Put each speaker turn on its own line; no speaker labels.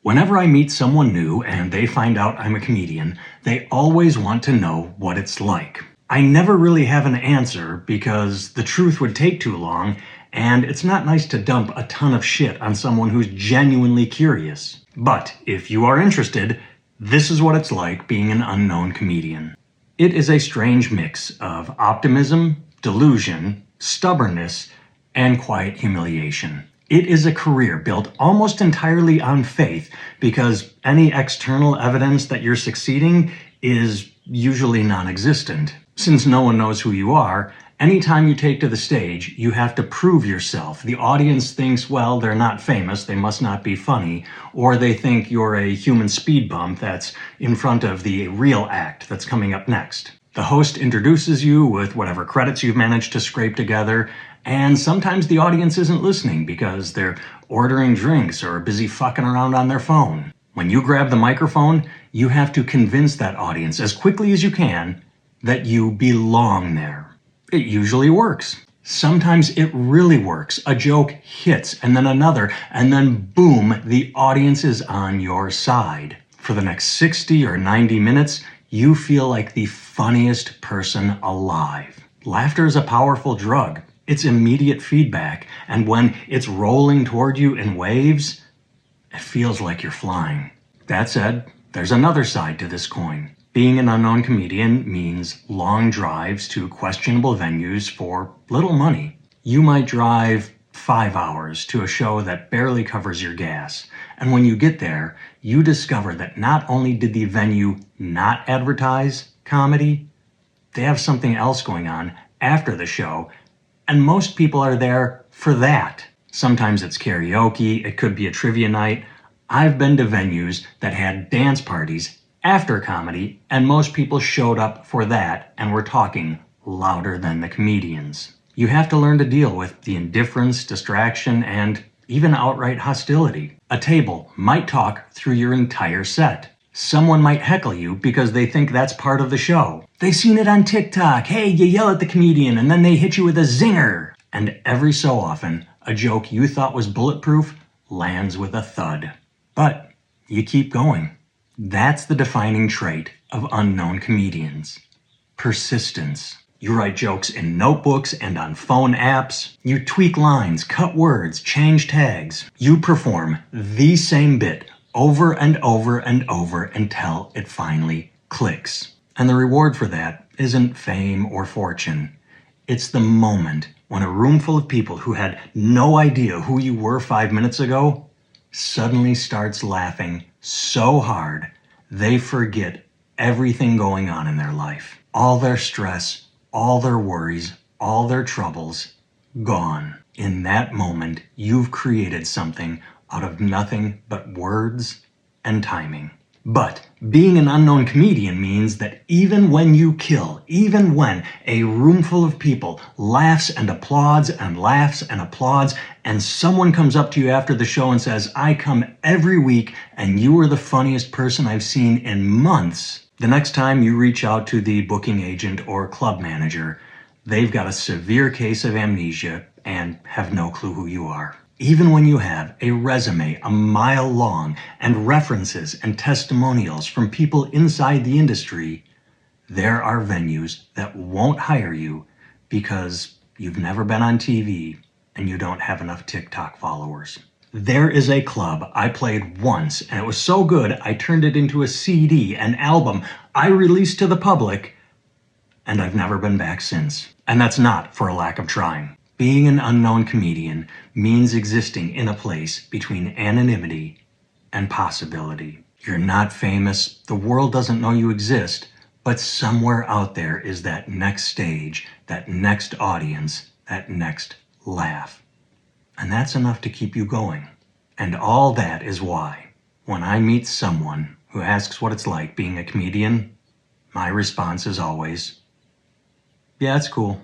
Whenever I meet someone new and they find out I'm a comedian, they always want to know what it's like. I never really have an answer because the truth would take too long, and it's not nice to dump a ton of shit on someone who's genuinely curious. But if you are interested, this is what it's like being an unknown comedian. It is a strange mix of optimism, delusion, stubbornness, and quiet humiliation. It is a career built almost entirely on faith because any external evidence that you're succeeding is usually non-existent. Since no one knows who you are, anytime you take to the stage, you have to prove yourself. The audience thinks, well, they're not famous, they must not be funny, or they think you're a human speed bump that's in front of the real act that's coming up next. The host introduces you with whatever credits you've managed to scrape together, and sometimes the audience isn't listening because they're ordering drinks or busy fucking around on their phone. When you grab the microphone, you have to convince that audience as quickly as you can that you belong there. It usually works. Sometimes it really works. A joke hits, and then another, and then boom, the audience is on your side. For the next 60 or 90 minutes, you feel like the funniest person alive. Laughter is a powerful drug. It's immediate feedback, and when it's rolling toward you in waves, it feels like you're flying. That said, there's another side to this coin. Being an unknown comedian means long drives to questionable venues for little money. You might drive 5 hours to a show that barely covers your gas, and when you get there, you discover that not only did the venue not advertise comedy, they have something else going on after the show, and most people are there for that. Sometimes it's karaoke, it could be a trivia night. I've been to venues that had dance parties after comedy, and most people showed up for that and were talking louder than the comedians. You have to learn to deal with the indifference, distraction, and even outright hostility. A table might talk through your entire set. Someone might heckle you because they think that's part of the show. They've seen it on TikTok. Hey, you yell at the comedian and then they hit you with a zinger. And every so often, a joke you thought was bulletproof lands with a thud. But you keep going. That's the defining trait of unknown comedians. Persistence. You write jokes in notebooks and on phone apps. You tweak lines, cut words, change tags. You perform the same bit over and over and over until it finally clicks. And the reward for that isn't fame or fortune. It's the moment when a room full of people who had no idea who you were 5 minutes ago suddenly starts laughing so hard they forget everything going on in their life. All their stress, all their worries, all their troubles, gone. In that moment, you've created something out of nothing but words and timing. But being an unknown comedian means that even when you kill, even when a room full of people laughs and applauds and laughs and applauds, and someone comes up to you after the show and says, I come every week and you are the funniest person I've seen in months, the next time you reach out to the booking agent or club manager, they've got a severe case of amnesia and have no clue who you are. Even when you have a resume a mile long and references and testimonials from people inside the industry, there are venues that won't hire you because you've never been on TV and you don't have enough TikTok followers. There is a club I played once and it was so good I turned it into a CD, an album I released to the public, and I've never been back since. And that's not for a lack of trying. Being an unknown comedian means existing in a place between anonymity and possibility. You're not famous, the world doesn't know you exist, but somewhere out there is that next stage, that next audience, that next laugh. And that's enough to keep you going. And all that is why, when I meet someone who asks what it's like being a comedian, my response is always, yeah, it's cool.